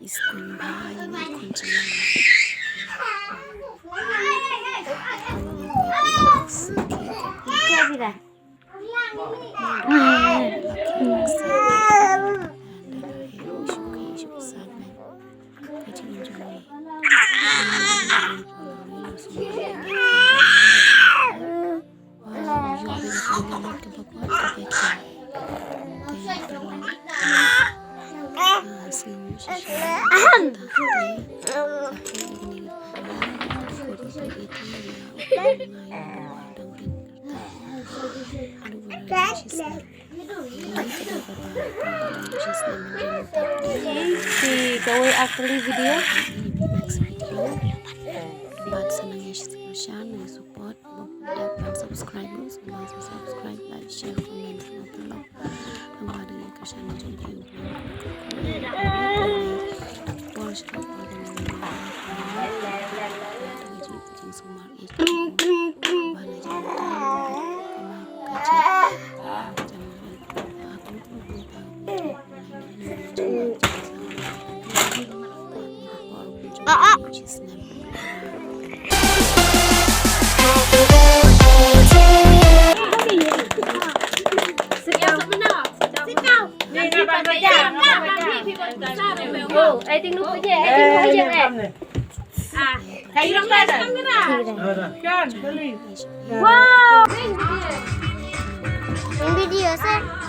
Iskun bayi kunci si kawai actually video buat senangnya share support dan subscribe subscribe like share comment tolong kembali ke channel YouTube ai tiếng lúc cái gì ai tiếng nói gì à thấy không đây wow video xem